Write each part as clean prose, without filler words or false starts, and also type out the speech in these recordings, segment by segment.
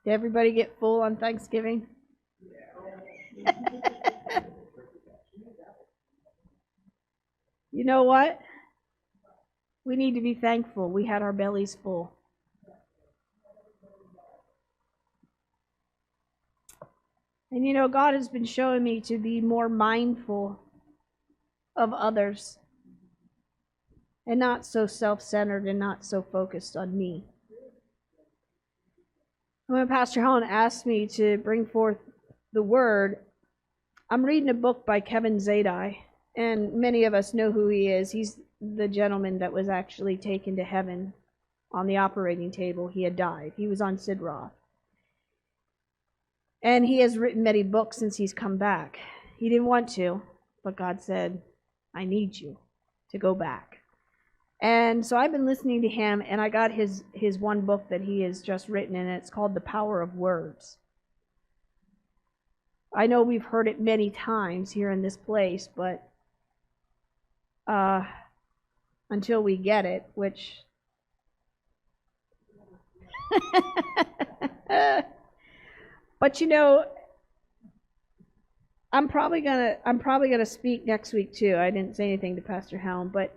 Did everybody get full on Thanksgiving? You know what? We need to be thankful. We had our bellies full. And you know, God has been showing me to be more mindful of others and not so self-centered and not so focused on me. When Pastor Helen asked me to bring forth the word, I'm reading a book by Kevin Zadai, and many of us know who he is. He's the gentleman that was actually taken to heaven on the operating table. He had died. He was on Sid Roth. And he has written many books since he's come back. He didn't want to, but God said, I need you to go back. And so I've been listening to him, and I got his one book that he has just written, and it's called The Power of Words. I know we've heard it many times here in this place, but until we get it, which but you know, I'm probably gonna speak next week too. I didn't say anything to Pastor Helm, but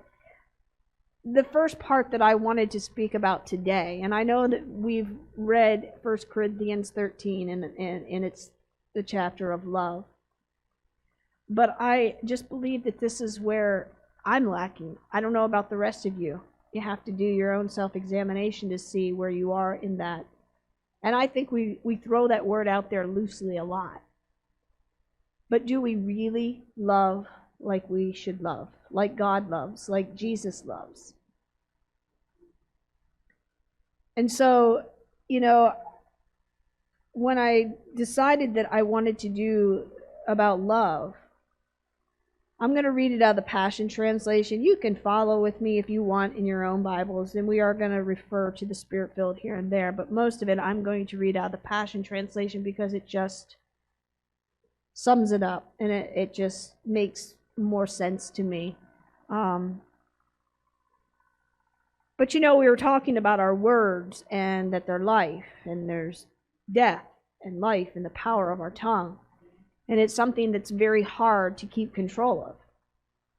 the first part that I wanted to speak about today, and I know that we've read 1 Corinthians 13, and it's the chapter of love, but I just believe that this is where I'm lacking. I don't know about the rest of you. You have to do your own self-examination to see where you are in that. And I think we throw that word out there loosely a lot. But do we really love like we should love? Like God loves, like Jesus loves? And so, you know, when I decided that I wanted to do about love, I'm going to read it out of the Passion Translation. You can follow with me if you want in your own Bibles, and we are going to refer to the Spirit-filled here and there, but most of it I'm going to read out of the Passion Translation because it just sums it up, and it just makes more sense to me. But you know, we were talking about our words and that they're life, and there's death and life and the power of our tongue. And it's something that's very hard to keep control of.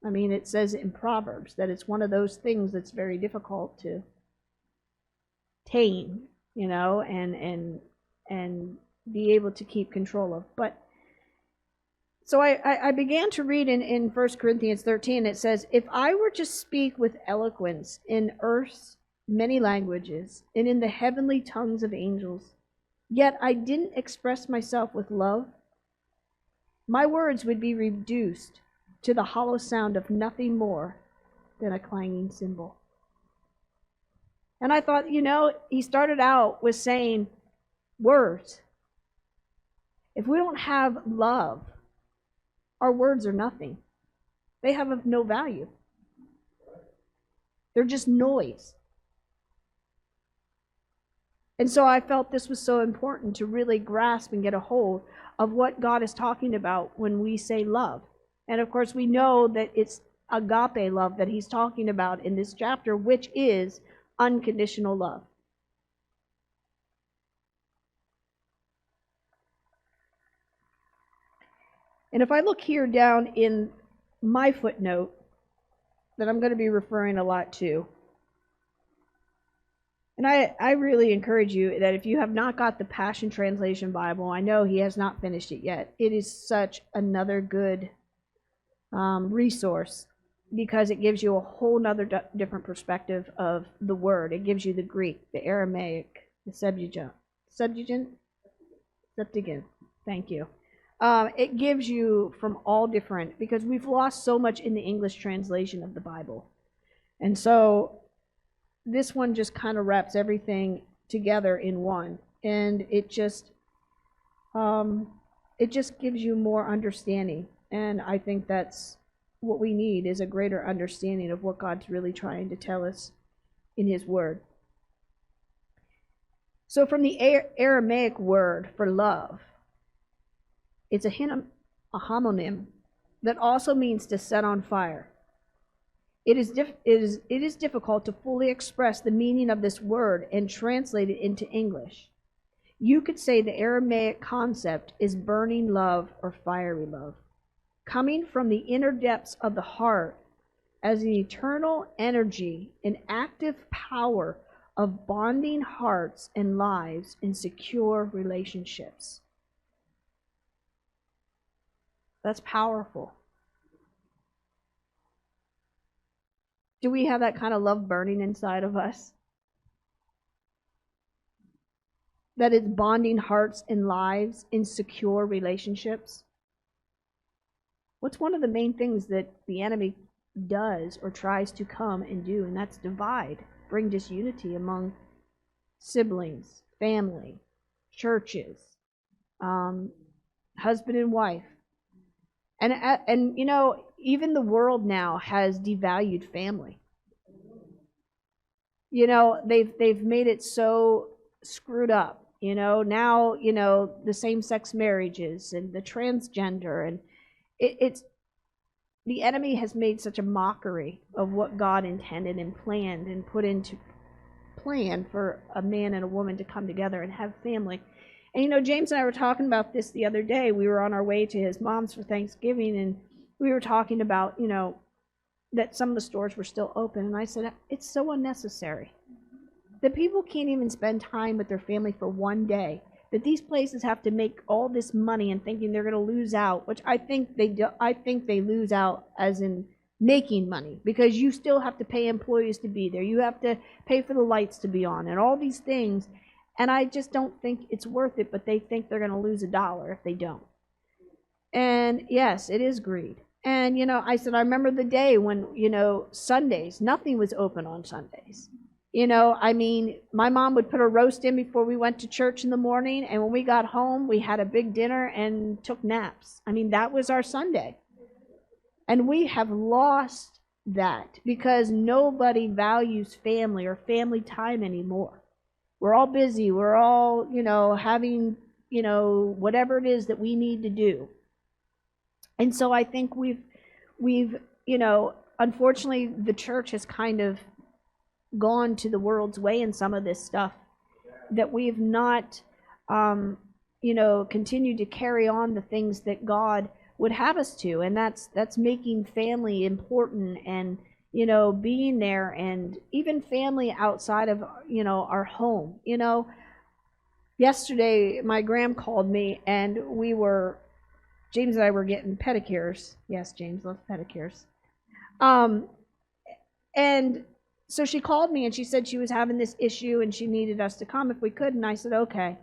I mean, it says in Proverbs that it's one of those things that's very difficult to tame, you know, and be able to keep control of. But so I began to read in 1 Corinthians 13. It says, if I were to speak with eloquence in earth's many languages and in the heavenly tongues of angels, yet I didn't express myself with love, my words would be reduced to the hollow sound of nothing more than a clanging cymbal. And I thought, you know, he started out with saying words. If we don't have love, our words are nothing. They have of no value. They're just noise. And so I felt this was so important to really grasp and get a hold of what God is talking about when we say love. And of course, we know that it's agape love that he's talking about in this chapter, which is unconditional love. And if I look here down in my footnote that I'm going to be referring a lot to, and I really encourage you that if you have not got the Passion Translation Bible, I know he has not finished it yet. It is such another good resource because it gives you a whole nother different perspective of the word. It gives you the Greek, the Aramaic, the Septuagint. Thank you. It gives you from all different, because we've lost so much in the English translation of the Bible. And so this one just kind of wraps everything together in one. And it just gives you more understanding. And I think that's what we need, is a greater understanding of what God's really trying to tell us in his word. So from the Aramaic word for love, it's a homonym that also means to set on fire. It is difficult to fully express the meaning of this word and translate it into English. You could say the Aramaic concept is burning love or fiery love, coming from the inner depths of the heart as an eternal energy, an active power of bonding hearts and lives in secure relationships. That's powerful. Do we have that kind of love burning inside of us? That it's bonding hearts and lives in secure relationships? What's one of the main things that the enemy does or tries to come and do? And that's divide, bring disunity among siblings, family, churches, husband and wife. And you know, even the world now has devalued family. You know, they've made it so screwed up. You know, now, you know, the same-sex marriages and the transgender, and it's the enemy has made such a mockery of what God intended and planned and put into plan for a man and a woman to come together and have family. And you know, James and I were talking about this the other day. We were on our way to his mom's for Thanksgiving, and we were talking about, you know, that some of the stores were still open. And I said, it's so unnecessary that people can't even spend time with their family for one day, that these places have to make all this money and thinking they're going to lose out, which I think they do. I think they lose out as in making money, because you still have to pay employees to be there. You have to pay for the lights to be on and all these things. And I just don't think it's worth it, but they think they're going to lose $1 if they don't. And yes, it is greed. And, you know, I said, I remember the day when, you know, Sundays, nothing was open on Sundays. You know, I mean, my mom would put a roast in before we went to church in the morning. And when we got home, we had a big dinner and took naps. I mean, that was our Sunday. And we have lost that because nobody values family or family time anymore. We're all busy. We're all, you know, having, you know, whatever it is that we need to do. And so I think we've, you know, unfortunately, the church has kind of gone to the world's way in some of this stuff, that we've not, you know, continued to carry on the things that God would have us to. And that's making family important, and, you know, being there, and even family outside of, you know, our home. You know, yesterday my gram called me, and James and I were getting pedicures. Yes, James loves pedicures. And so she called me and she said she was having this issue and she needed us to come if we could. And I said, okay.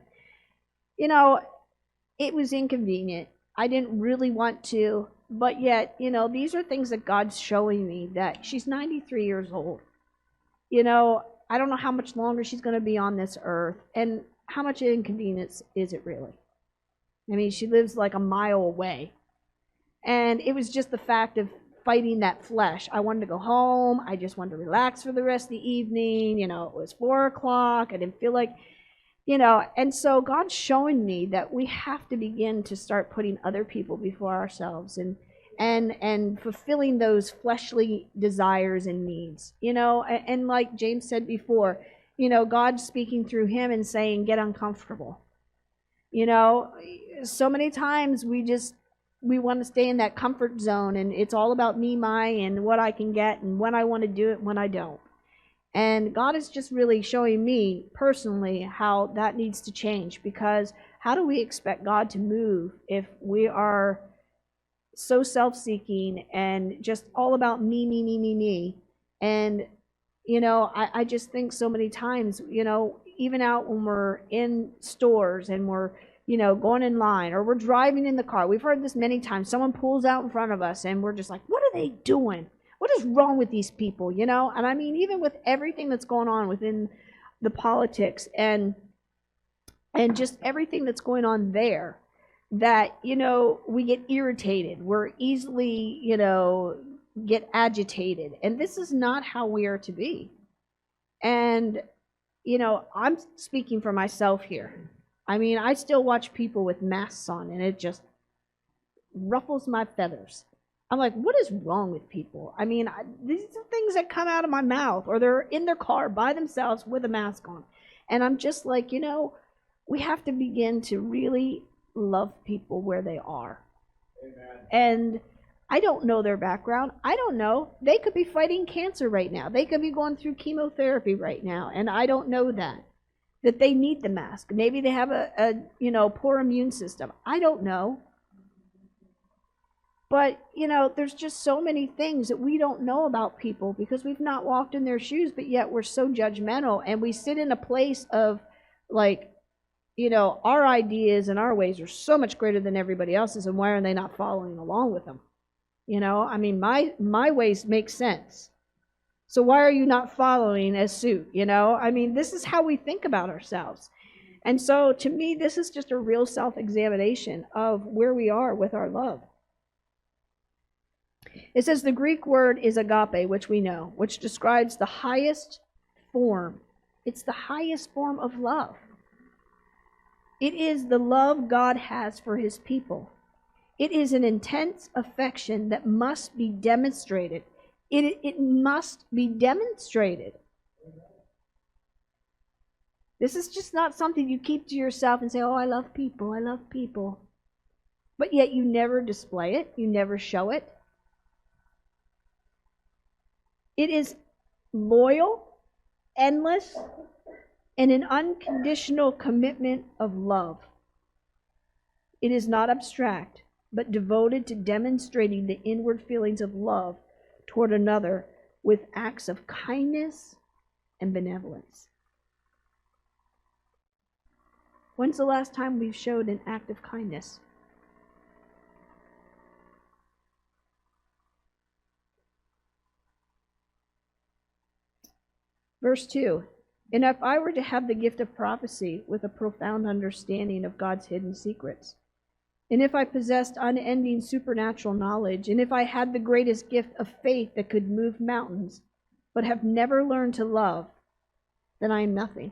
You know, it was inconvenient. I didn't really want to, but yet, you know, these are things that God's showing me, that she's 93 years old. You know, I don't know how much longer she's going to be on this earth, and how much inconvenience is it really? I mean, she lives like a mile away. And it was just the fact of fighting that flesh. I wanted to go home. I just wanted to relax for the rest of the evening. You know, it was 4 o'clock. I didn't feel like, you know, and so God's showing me that we have to begin to start putting other people before ourselves, and fulfilling those fleshly desires and needs, you know, and like James said before, you know, God's speaking through him and saying, get uncomfortable. You know, so many times we want to stay in that comfort zone, and it's all about me, and what I can get, and when I want to do it, when I don't. And God is just really showing me personally how that needs to change, because how do we expect God to move if we are so self-seeking and just all about me? And, you know, I just think so many times, you know, even out when we're in stores and we're, you know, going in line, or we're driving in the car. We've heard this many times. Someone pulls out in front of us and we're just like, what are they doing? What is wrong with these people, you know? And I mean, even with everything that's going on within the politics and just everything that's going on there, that, you know, we get irritated. We're easily, you know, get agitated. And this is not how we are to be. And, you know, I'm speaking for myself here. I mean, I still watch people with masks on, and it just ruffles my feathers. I'm like, what is wrong with people? I mean, these are things that come out of my mouth, or they're in their car by themselves with a mask on. And I'm just like, you know, we have to begin to really love people where they are. Amen. And I don't know their background. I don't know. They could be fighting cancer right now. They could be going through chemotherapy right now, and I don't know that they need the mask. Maybe they have a poor immune system. I don't know. But, there's just so many things that we don't know about people because we've not walked in their shoes, but yet we're so judgmental, and we sit in a place of like, our ideas and our ways are so much greater than everybody else's, and why are they not following along with them? My ways make sense. So why are you not following as suit? This is how we think about ourselves. And so to me, this is just a real self-examination of where we are with our love. It says the Greek word is agape, which we know, which describes the highest form. It's the highest form of love. It is the love God has for his people. It is an intense affection that must be demonstrated. It must be demonstrated. This is just not something you keep to yourself and say, oh, I love people, I love people. But yet you never display it, you never show it. It is loyal, endless, and an unconditional commitment of love. It is not abstract, but devoted to demonstrating the inward feelings of love toward another with acts of kindness and benevolence. When's the last time we've showed an act of kindness? Verse 2, and if I were to have the gift of prophecy with a profound understanding of God's hidden secrets, and if I possessed unending supernatural knowledge, and if I had the greatest gift of faith that could move mountains, but have never learned to love, then I am nothing.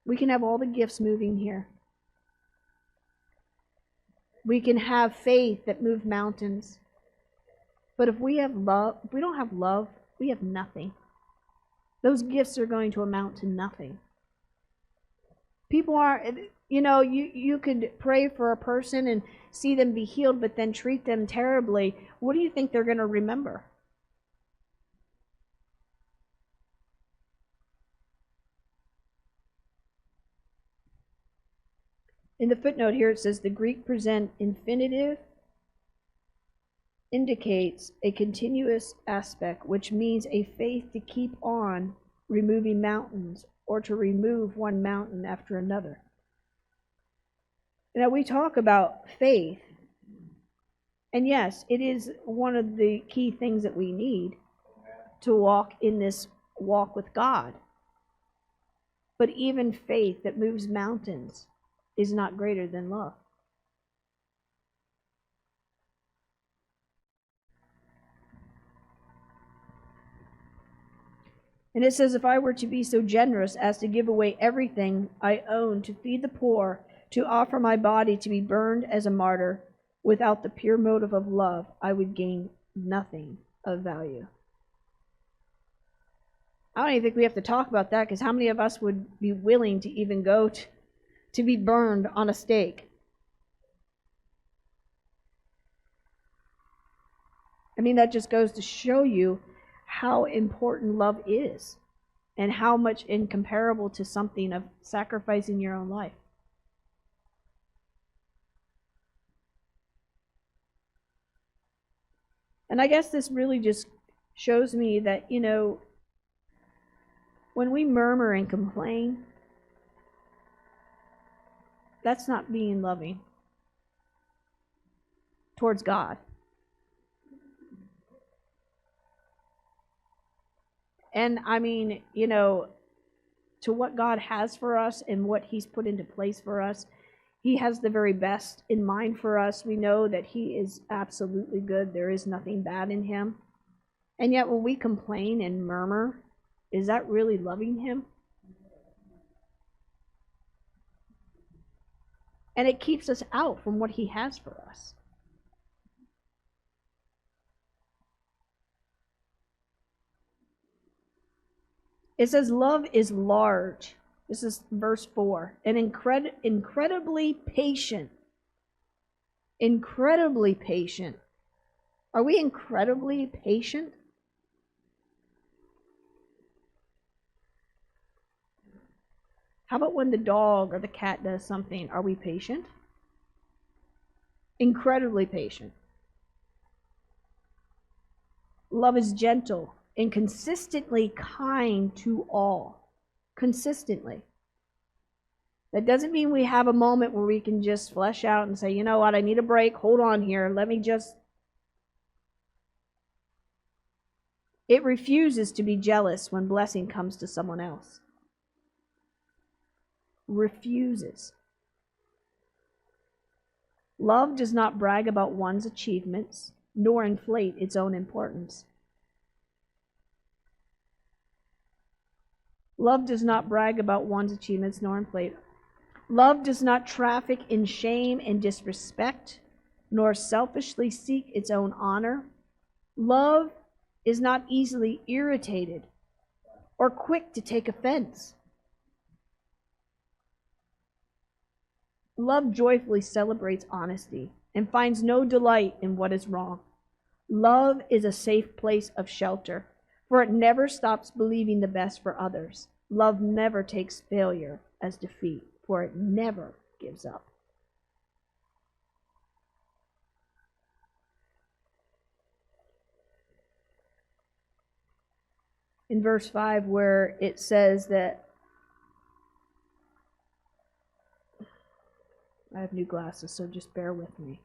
We can have all the gifts moving here. We can have faith that moves mountains. But if we have love, if we don't have love, we have nothing. Those gifts are going to amount to nothing. People are, you could pray for a person and see them be healed, but then treat them terribly. What do you think they're going to remember? In the footnote here, it says the Greek present infinitive indicates a continuous aspect, which means a faith to keep on removing mountains or to remove one mountain after another. Now, we talk about faith, and yes, it is one of the key things that we need to walk in this walk with God. But even faith that moves mountains is not greater than love. And it says, if I were to be so generous as to give away everything I own to feed the poor, to offer my body to be burned as a martyr, without the pure motive of love, I would gain nothing of value. I don't even think we have to talk about that, because how many of us would be willing to even go to be burned on a stake? That just goes to show you how important love is and how much incomparable to something of sacrificing your own life. And I guess this really just shows me that, when we murmur and complain, that's not being loving towards God. And to what God has for us and what he's put into place for us, he has the very best in mind for us. We know that he is absolutely good. There is nothing bad in him. And yet when we complain and murmur, is that really loving him? And it keeps us out from what he has for us. It says love is large. This is verse 4. And incredibly patient. Incredibly patient. Are we incredibly patient? How about when the dog or the cat does something? Are we patient? Incredibly patient. Love is gentle and consistently kind to all. Consistently. That doesn't mean we have a moment where we can just flesh out and say, you know what, I need a break. Hold on here. Let me just. It refuses to be jealous when blessing comes to someone else. Refuses. Love does not brag about one's achievements, nor inflate its own importance. Love does not brag about one's achievements, nor inflate. Love does not traffic in shame and disrespect, nor selfishly seek its own honor. Love is not easily irritated or quick to take offense. Love joyfully celebrates honesty and finds no delight in what is wrong. Love is a safe place of shelter, for it never stops believing the best for others. Love never takes failure as defeat, for it never gives up. In verse 5, where it says that I have new glasses, so just bear with me.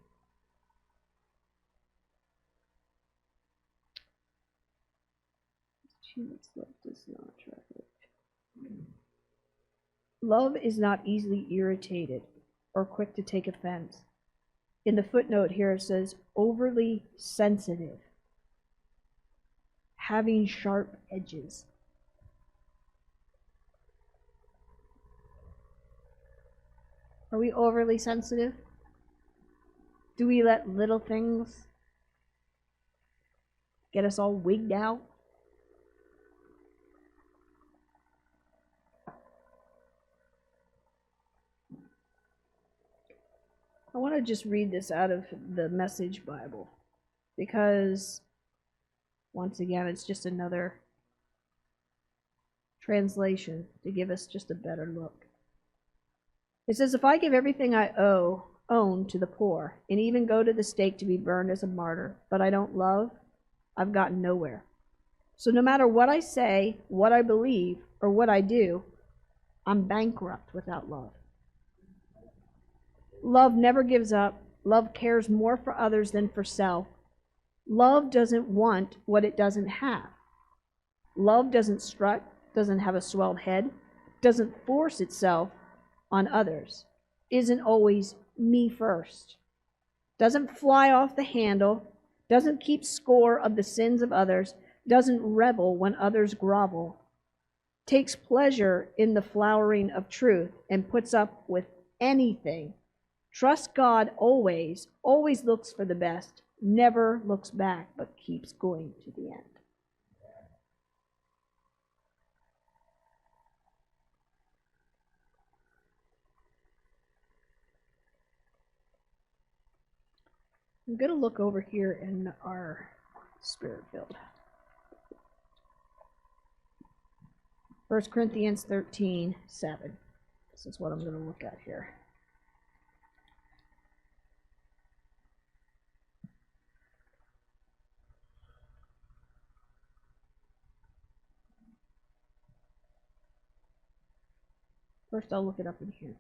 Love is not easily irritated or quick to take offense. In the footnote here it says overly sensitive, having sharp edges. Are we overly sensitive? Do we let little things get us all wigged out? I want to just read this out of the Message Bible because, once again, it's just another translation to give us just a better look. It says, if I give everything I own to the poor, and even go to the stake to be burned as a martyr, but I don't love, I've gotten nowhere. So no matter what I say, what I believe, or what I do, I'm bankrupt without love. Love never gives up. Love cares more for others than for self. Love doesn't want what it doesn't have. Love doesn't strut, doesn't have a swelled head, doesn't force itself on others, isn't always me first, doesn't fly off the handle, doesn't keep score of the sins of others, doesn't revel when others grovel, takes pleasure in the flowering of truth, and puts up with anything. Trusts God always, always looks for the best, never looks back, but keeps going to the end. I'm going to look over here in our Spirit-filled. 1 Corinthians 13:7. This is what I'm going to look at here. First, I'll look it up in here.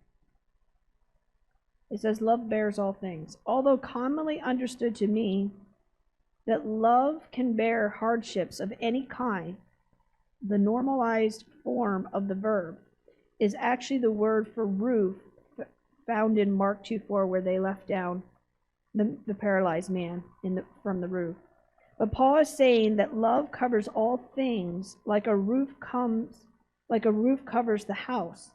It says, love bears all things. Although commonly understood to mean that love can bear hardships of any kind, the normalized form of the verb is actually the word for roof found in Mark 2:4, where they left down the paralyzed man from the roof. But Paul is saying that love covers all things like a roof covers the house.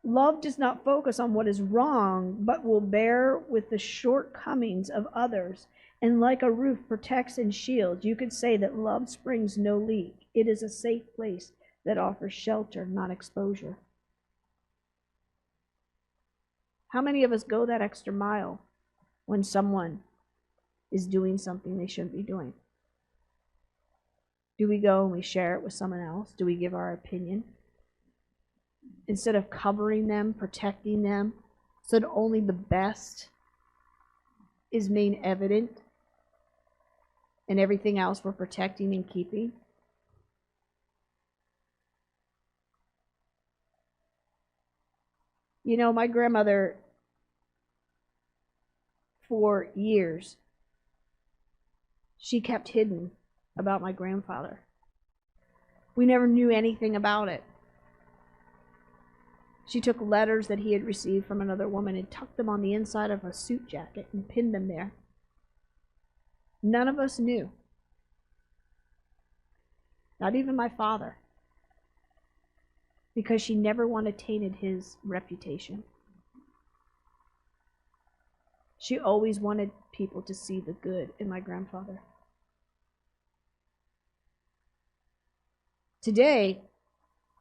Love does not focus on what is wrong, but will bear with the shortcomings of others, and like a roof protects and shields. You could say that love springs no leak. It is a safe place that offers shelter, not exposure. How many of us go that extra mile when someone is doing something they shouldn't be doing? Do we go and we share it with someone else? Do we give our opinion? Instead of covering them, protecting them, so that only the best is made evident and everything else we're protecting and keeping? You know, my grandmother, for years, she kept hidden about my grandfather. We never knew anything about it. She took letters that he had received from another woman and tucked them on the inside of a suit jacket and pinned them there. None of us knew. Not even my father. Because she never wanted tainted his reputation. She always wanted people to see the good in my grandfather. Today,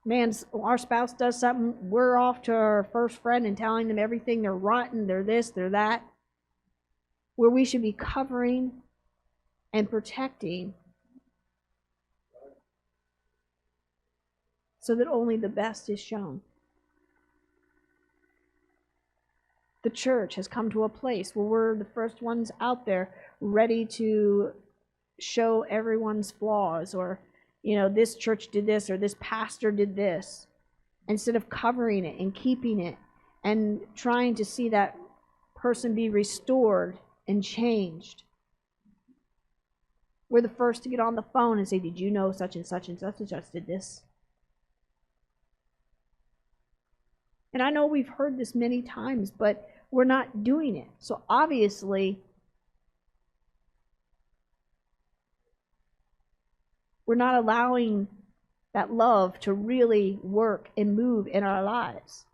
man, our spouse does something, we're off to our first friend and telling them everything. They're rotten, they're this, they're that. Where we should be covering and protecting so that only the best is shown. The church has come to a place where we're the first ones out there ready to show everyone's flaws, or, you know, this church did this or this pastor did this, instead of covering it and keeping it and trying to see that person be restored and changed. We're the first to get on the phone and say, did you know such and such and such and such did this? And I know we've heard this many times, but we're not doing it. So obviously, we're not allowing that love to really work and move in our lives.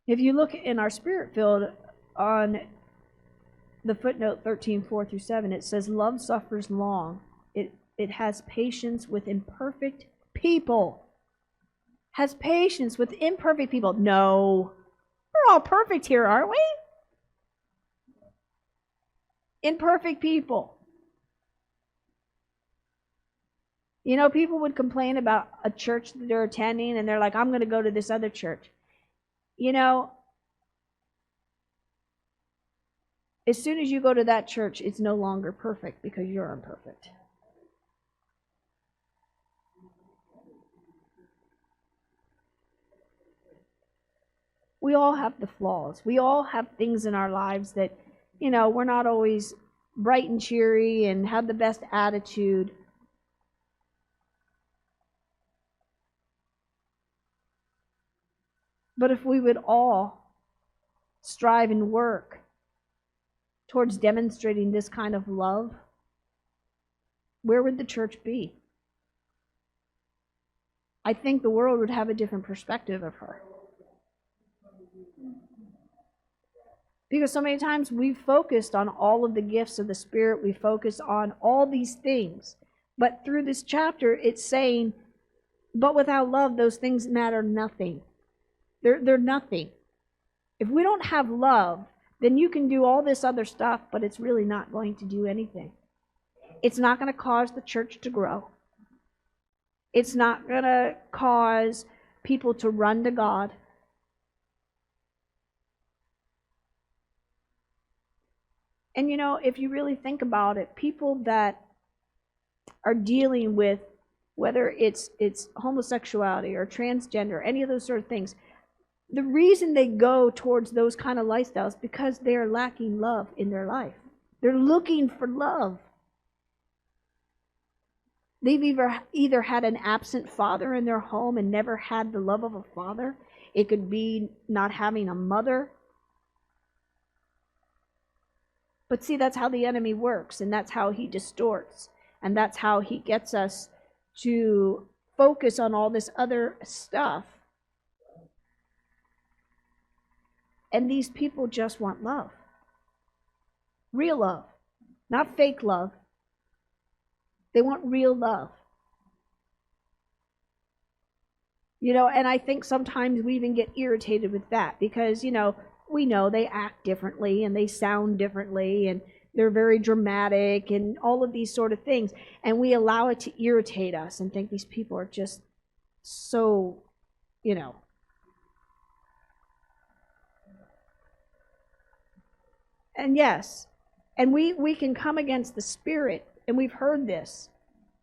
If you look in our spirit field on the footnote 13, 4-7, it says, love suffers long. It has patience with imperfect people. Has patience with imperfect people. No, we're all perfect here, aren't we? Imperfect people. You know, people would complain about a church that they're attending, and they're like, I'm going to go to this other church. You know, as soon as you go to that church, it's no longer perfect because you're imperfect. We all have the flaws. We all have things in our lives that, you know, we're not always bright and cheery and have the best attitude. But if we would all strive and work towards demonstrating this kind of love, where would the church be? I think the world would have a different perspective of her. Because so many times we've focused on all of the gifts of the Spirit. We focus on all these things. But through this chapter, it's saying, but without love, those things matter nothing. They're nothing. If we don't have love, then you can do all this other stuff, but it's really not going to do anything. It's not going to cause the church to grow. It's not going to cause people to run to God. And you know, if you really think about it, people that are dealing with, whether it's homosexuality or transgender, any of those sort of things, the reason they go towards those kind of lifestyles because they're lacking love in their life. They're looking for love. They've either had an absent father in their home and never had the love of a father. It could be not having a mother. But see, that's how the enemy works, and that's how he distorts, and that's how he gets us to focus on all this other stuff. And these people just want love. Real love, not fake love. They want real love. And I think sometimes we even get irritated with that because, we know they act differently and they sound differently and they're very dramatic and all of these sort of things. And we allow it to irritate us and think these people are just so, And yes, and we can come against the spirit, and we've heard this,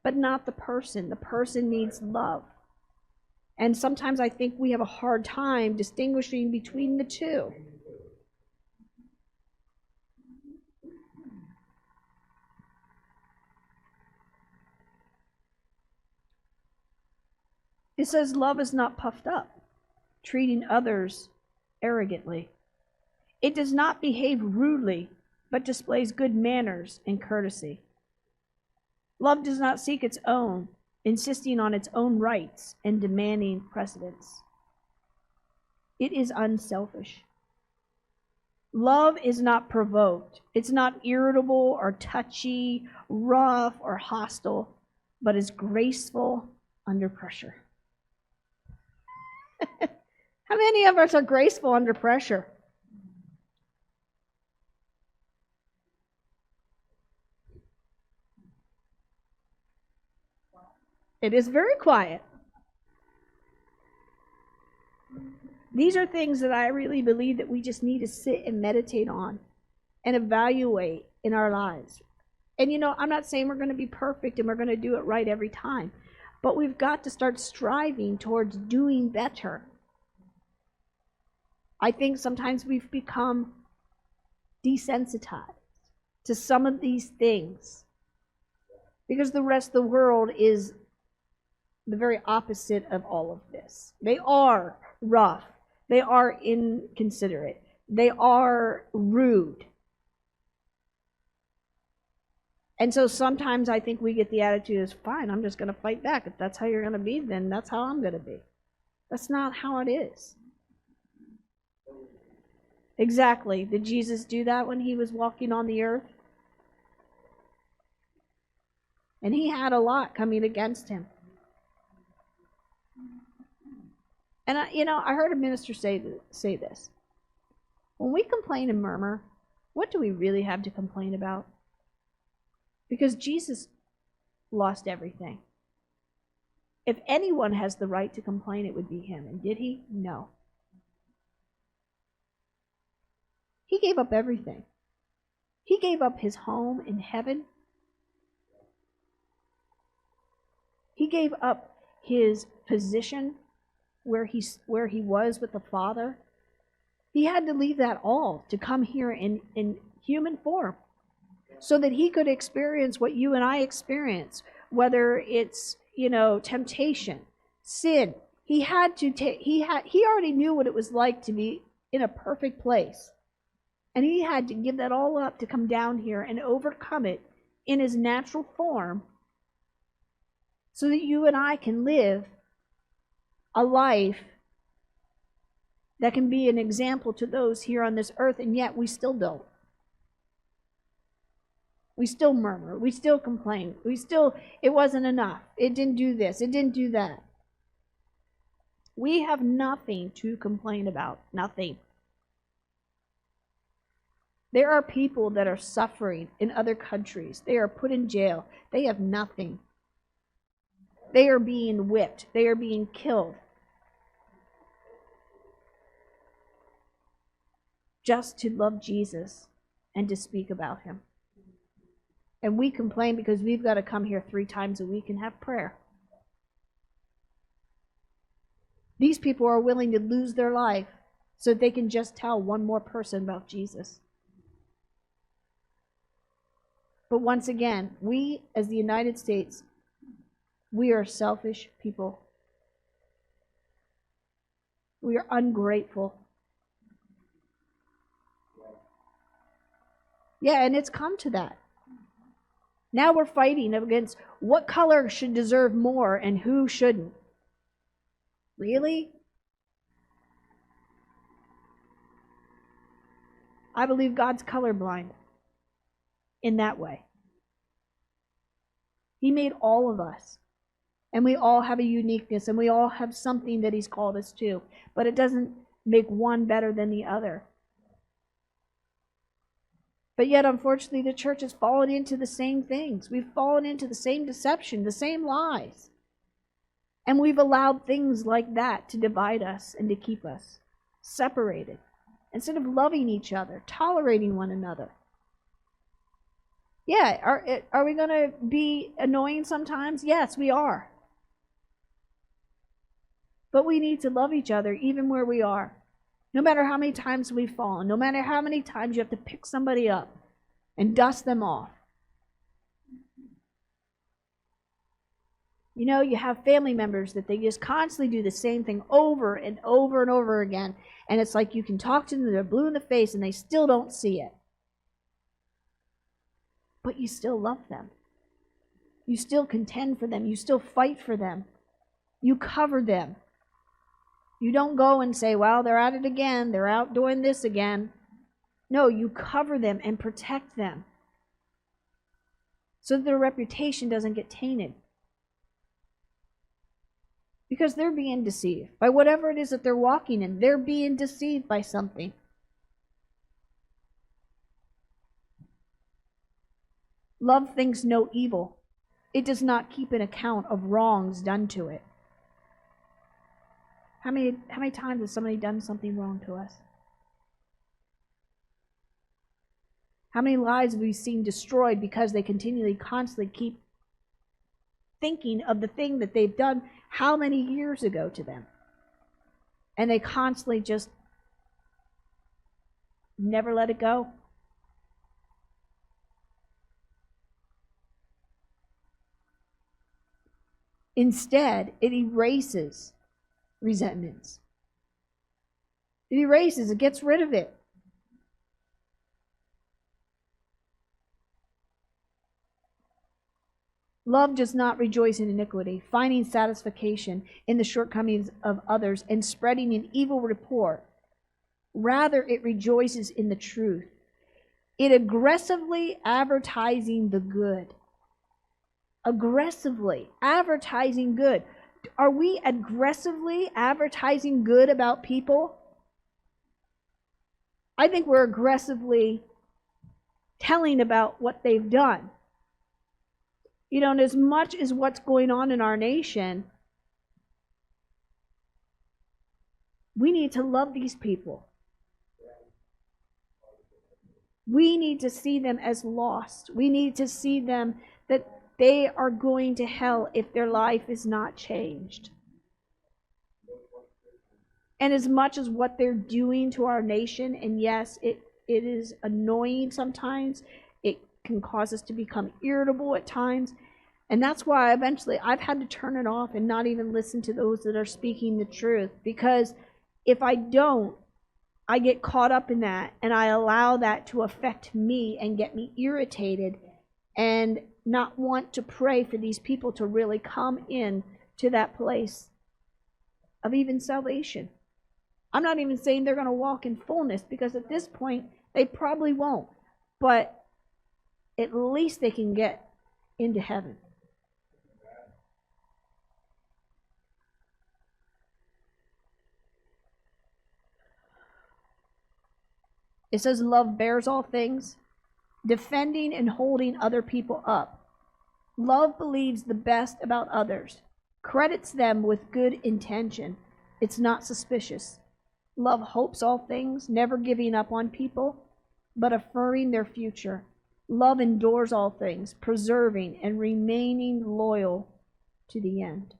but not the person. The person needs love. And sometimes I think we have a hard time distinguishing between the two. It says love is not puffed up, treating others arrogantly. It does not behave rudely, but displays good manners and courtesy. Love does not seek its own, insisting on its own rights and demanding precedence. It is unselfish. Love is not provoked. It's not irritable or touchy, rough or hostile, but is graceful under pressure. How many of us are graceful under pressure? It is very quiet. These are things that I really believe that we just need to sit and meditate on and evaluate in our lives. And I'm not saying we're going to be perfect and we're going to do it right every time, but we've got to start striving towards doing better. I think sometimes we've become desensitized to some of these things because the rest of the world is the very opposite of all of this. They are rough. They are inconsiderate. They are rude. And so sometimes I think we get the attitude is, fine, I'm just going to fight back. If that's how you're going to be, then that's how I'm going to be. That's not how it is. Exactly. Did Jesus do that when he was walking on the earth? And he had a lot coming against him. And I heard a minister say this. When we complain and murmur, what do we really have to complain about? Because Jesus lost everything. If anyone has the right to complain, it would be him. And did he? No. He gave up everything. He gave up his home in heaven. He gave up his position where he was with the Father. He had to leave that all to come here in human form so that he could experience what you and I experience, whether it's, temptation, sin. He already knew what it was like to be in a perfect place. And he had to give that all up to come down here and overcome it in his natural form so that you and I can live a life that can be an example to those here on this earth, and yet we still don't. We still murmur. We still complain. It wasn't enough. It didn't do this. It didn't do that. We have nothing to complain about. Nothing. There are people that are suffering in other countries. They are put in jail. They have nothing. They are being whipped. They are being killed. Just to love Jesus and to speak about him. And we complain because we've got to come here 3 times a week and have prayer. These people are willing to lose their life so they can just tell one more person about Jesus. But once again, we as the United States, we are selfish people. We are ungrateful. Yeah, and it's come to that. Now we're fighting against what color should deserve more and who shouldn't. Really? I believe God's colorblind in that way. He made all of us. And we all have a uniqueness, and we all have something that He's called us to. But it doesn't make one better than the other. But yet, unfortunately, the church has fallen into the same things. We've fallen into the same deception, the same lies. And we've allowed things like that to divide us and to keep us separated, instead of loving each other, tolerating one another. Yeah, are we going to be annoying sometimes? Yes, we are. But we need to love each other even where we are. No matter how many times we've fallen, no matter how many times you have to pick somebody up and dust them off. You know, you have family members that they just constantly do the same thing over and over and over again. And it's like you can talk to them, they're blue in the face, and they still don't see it. But you still love them. You still contend for them. You still fight for them. You cover them. You don't go and say, well, they're at it again. They're out doing this again. No, you cover them and protect them so that their reputation doesn't get tainted. Because they're being deceived by whatever it is that they're walking in. They're being deceived by something. Love thinks no evil. It does not keep an account of wrongs done to it. How many times has somebody done something wrong to us? How many lives have we seen destroyed because they constantly keep thinking of the thing that they've done how many years ago to them? And they constantly just never let it go. Instead, it erases resentments. It erases, it gets rid of it. Love does not rejoice in iniquity, finding satisfaction in the shortcomings of others and spreading an evil report. Rather, it rejoices in the truth. It aggressively advertising the good. Aggressively advertising good. Are we aggressively advertising good about people? I think we're aggressively telling about what they've done. You know, and as much as what's going on in our nation, we need to love these people. We need to see them as lost. We need to see them that they are going to hell if their life is not changed. And as much as what they're doing to our nation, and yes, it is annoying sometimes, it can cause us to become irritable at times. And that's why eventually I've had to turn it off and not even listen to those that are speaking the truth. Because if I don't, I get caught up in that and I allow that to affect me and get me irritated and not want to pray for these people to really come in to that place of even salvation. I'm not even saying they're going to walk in fullness, because at this point they probably won't. But at least they can get into heaven. It says love bears all things, defending and holding other people up. Love believes the best about others, credits them with good intention. It's not suspicious. Love hopes all things, never giving up on people, but affirming their future. Love endures all things, preserving and remaining loyal to the end.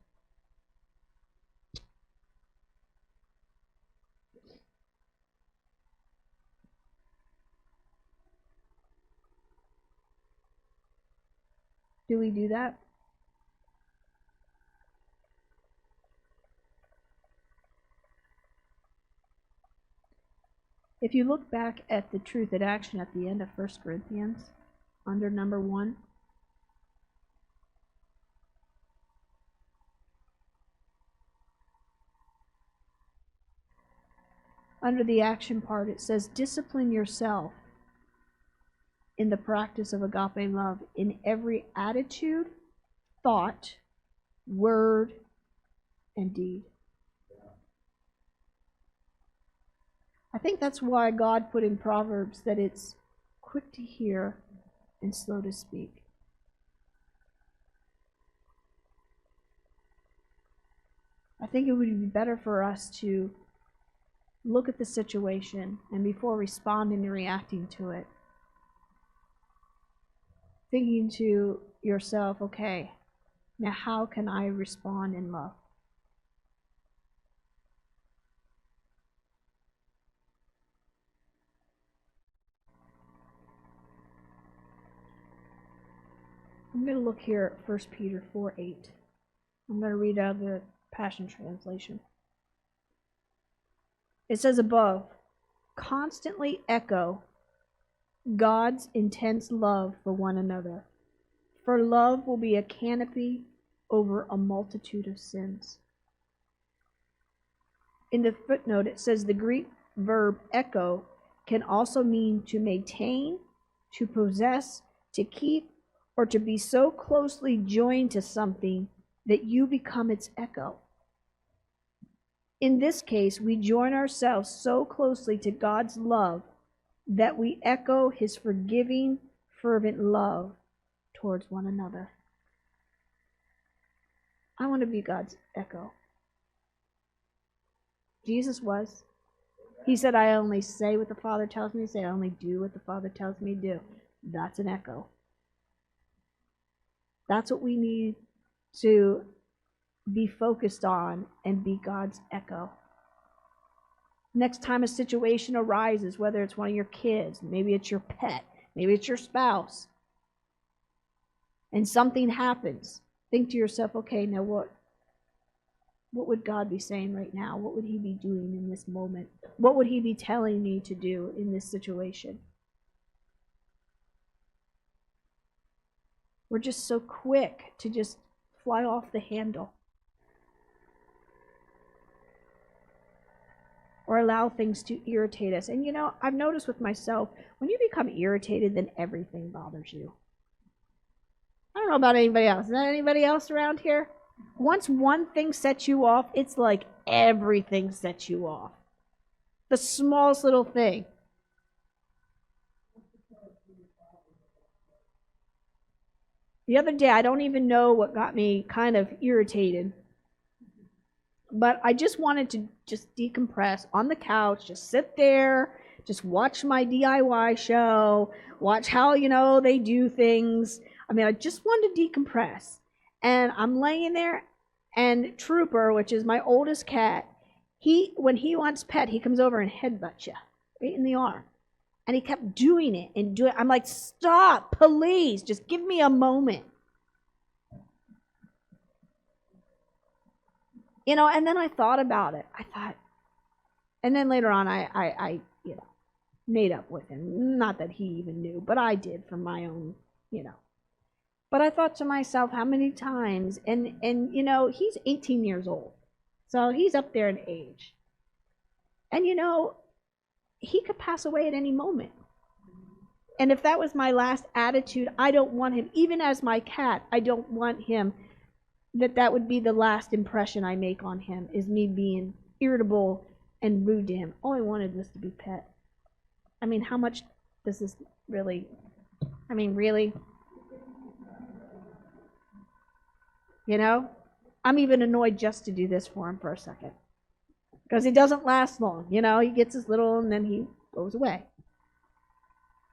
Do we do that? If you look back at the truth at action at the end of 1 Corinthians, under number 1, under the action part, it says, discipline yourself in the practice of agape love in every attitude, thought, word and deed. I think that's why God put in Proverbs that it's quick to hear and slow to speak. I think it would be better for us to look at the situation and before responding and reacting to it, thinking to yourself, okay, now how can I respond in love? I'm going to look here at 1 Peter 4:8. I'm going to read out of the Passion Translation. It says above, constantly echo God's intense love for one another, for love will be a canopy over a multitude of sins. In the footnote, it says the Greek verb echo can also mean to maintain, to possess, to keep, or to be so closely joined to something that you become its echo. In this case, we join ourselves so closely to God's love that we echo his forgiving, fervent love towards one another. I want to be God's echo. Jesus was. He said, I only say what the Father tells me to say. I only do what the Father tells me to do. That's an echo. That's what we need to be focused on and be God's echo. Next time a situation arises, whether it's one of your kids, maybe it's your pet, maybe it's your spouse, and something happens, think to yourself, okay, now what would God be saying right now? What would he be doing in this moment? What would he be telling me to do in this situation? We're just so quick to just fly off the handle or allow things to irritate us. And I've noticed with myself, when you become irritated, then everything bothers you. I don't know about anybody else. Is that anybody else around here? Once one thing sets you off, it's like everything sets you off. The smallest little thing. The other day, I don't even know what got me kind of irritated. But I just wanted to just decompress on the couch, just sit there, just watch my DIY show, watch how, they do things. I just wanted to decompress. And I'm laying there, and Trooper, which is my oldest cat, when he wants pet, he comes over and headbutts you right in the arm. And he kept doing it and doing it. I'm like, stop, please, just give me a moment. And then I thought about it. And then later on, I made up with him. Not that he even knew, but I did from my own, But I thought to myself, how many times, and he's 18 years old, so he's up there in age. And he could pass away at any moment. And if that was my last attitude, I don't want him, even as my cat, I don't want him, that would be the last impression I make on him, is me being irritable and rude to him. All I wanted was to be pet. How much does this really, really? I'm even annoyed just to do this for him for a second. Because he doesn't last long. He gets his little and then he goes away.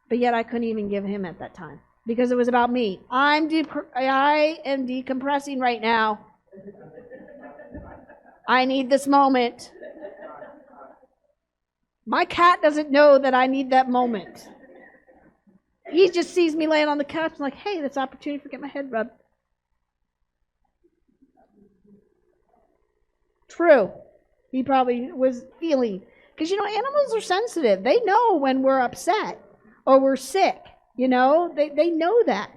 But yet I couldn't even give him at that time. Because it was about me. I am decompressing right now. I need this moment. My cat doesn't know that I need that moment. He just sees me laying on the couch and like, hey, that's an opportunity to get my head rubbed. True. He probably was feeling. Because, animals are sensitive. They know when we're upset or we're sick. They know that.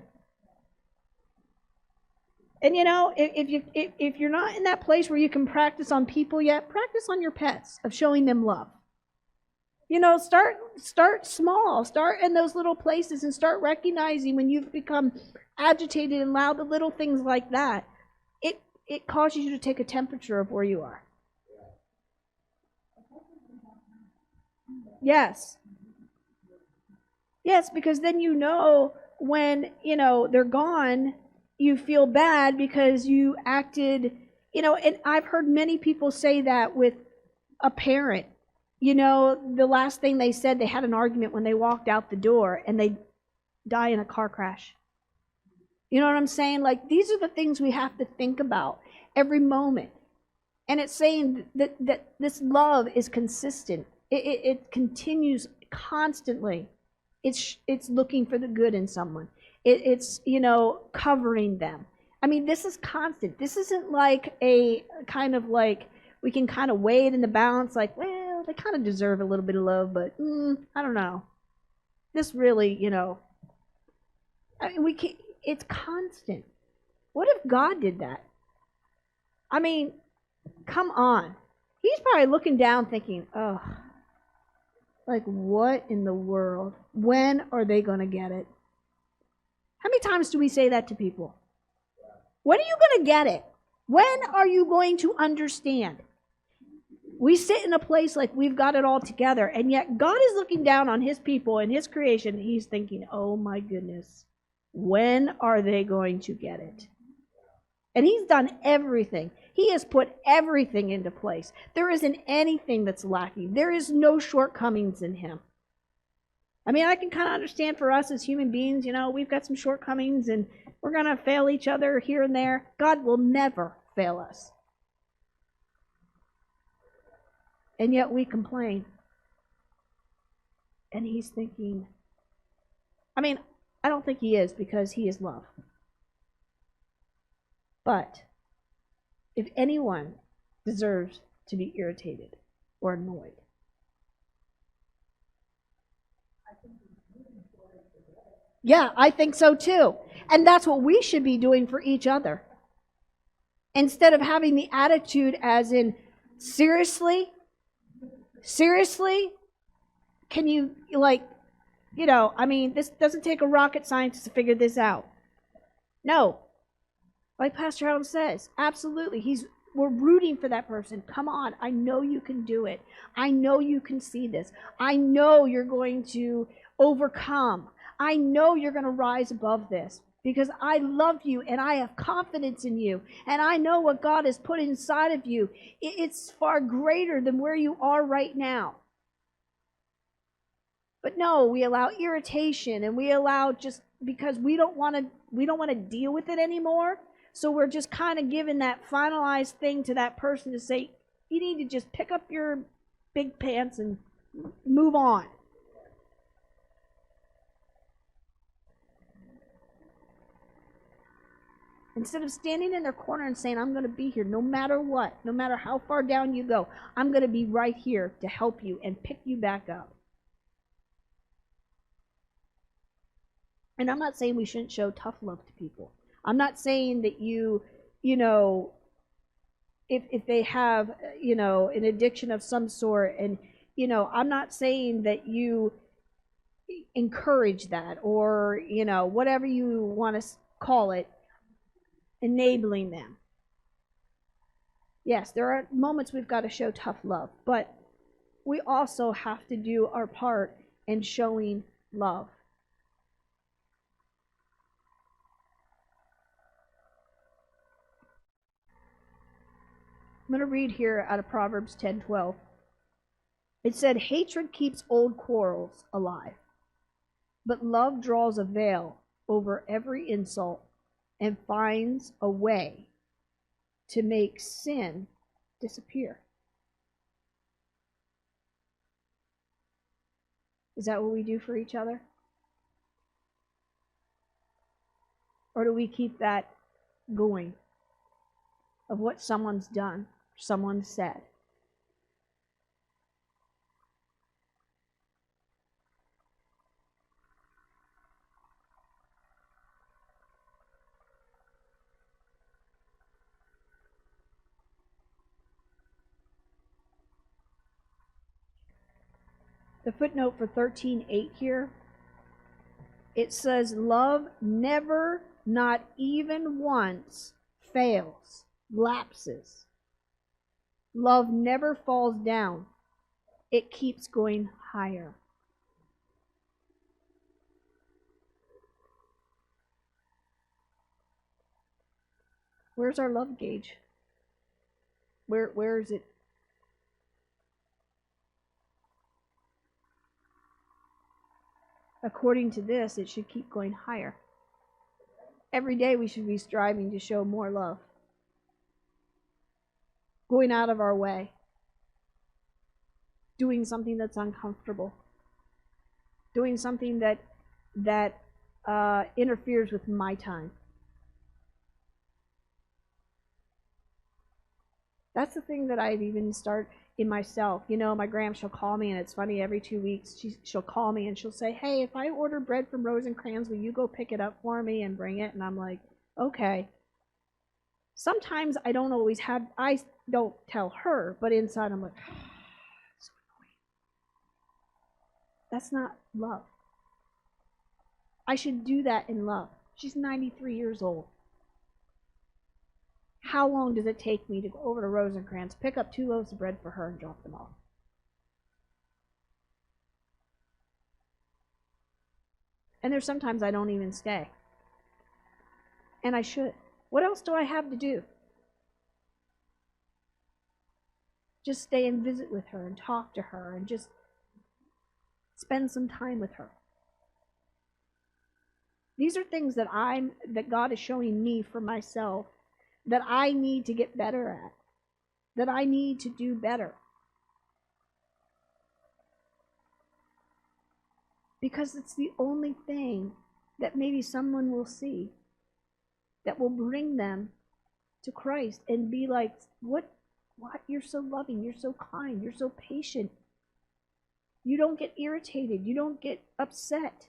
And, if you're not in that place where you can practice on people yet, practice on your pets of showing them love. Start small. Start in those little places and start recognizing when you've become agitated and loud, the little things like that. it causes you to take a temperature of where you are. Yes. Yes, because then you know when, they're gone, you feel bad because you acted, and I've heard many people say that with a parent. The last thing they said, they had an argument when they walked out the door and they die in a car crash. You know what I'm saying? Like, these are the things we have to think about every moment. And it's saying that this love is consistent. It continues constantly. It's looking for the good in someone. It's covering them. I mean, this is constant. This isn't like a kind of like we can kind of weigh it in the balance, like, well, they kind of deserve a little bit of love, but I don't know. This really, I mean, we can't. It's constant. What if God did that? I mean, come on. He's probably looking down thinking, oh, like, what in the world? When are they going to get it? How many times do we say that to people? When are you going to get it? When are you going to understand? We sit in a place like we've got it all together, and yet God is looking down on his people and his creation. And he's thinking, oh my goodness, when are they going to get it? And he's done everything. He has put everything into place. There isn't anything that's lacking. There is no shortcomings in him. I mean, I can kind of understand for us as human beings, we've got some shortcomings and we're going to fail each other here and there. God will never fail us. And yet we complain. And he's thinking, I mean, I don't think he is, because he is love. But if anyone deserves to be irritated or annoyed, yeah, I think so too. And that's what we should be doing for each other. Instead of having the attitude as in, seriously? Seriously? Can you, I mean, this doesn't take a rocket scientist to figure this out. No. Like Pastor Harold says, absolutely. We're rooting for that person. Come on. I know you can do it. I know you can see this. I know you're going to overcome. I know you're going to rise above this, because I love you and I have confidence in you. And I know what God has put inside of you. It's far greater than where you are right now. But no, we allow irritation, and we allow, just because we don't want to deal with it anymore. So we're just kind of giving that finalized thing to that person to say, you need to just pick up your big pants and move on. Instead of standing in their corner and saying, I'm going to be here no matter what, no matter how far down you go, I'm going to be right here to help you and pick you back up. And I'm not saying we shouldn't show tough love to people. I'm not saying that if they have, an addiction of some sort, and, I'm not saying that you encourage that, or, whatever you want to call it, enabling them. Yes, there are moments we've got to show tough love, but we also have to do our part in showing love. I'm going to read here out of Proverbs 10:12. It said, hatred keeps old quarrels alive, but love draws a veil over every insult and finds a way to make sin disappear. Is that what we do for each other? Or do we keep that going of what someone's done, someone said? The footnote for 13:8 here, it says, love never, not even once, fails. lapses. Love never falls down. It keeps going higher. Where's our love gauge? Where is it? According to this, it should keep going higher. Every day we should be striving to show more love. Going out of our way. Doing something that's uncomfortable. Doing something that interferes with my time. That's the thing that I've even started in myself. You know, my gram, she'll call me, and it's funny, every 2 weeks she'll call me and she'll say, hey, if I order bread from Rosencrantz, will you go pick it up for me and bring it? And I'm like, okay. Sometimes I don't tell her, but inside I'm like, oh, so annoying. That's not love. I should do that in love. She's 93 years old. How long does it take me to go over to Rosencrantz, pick up 2 loaves of bread for her, and drop them off? And there's sometimes I don't even stay. And I should. What else do I have to do? Just stay and visit with her and talk to her and just spend some time with her. These are things that God is showing me for myself that I need to get better at, that I need to do better. Because it's the only thing that maybe someone will see that will bring them to Christ and be like, what? You're so loving, you're so kind, you're so patient. You don't get irritated, you don't get upset.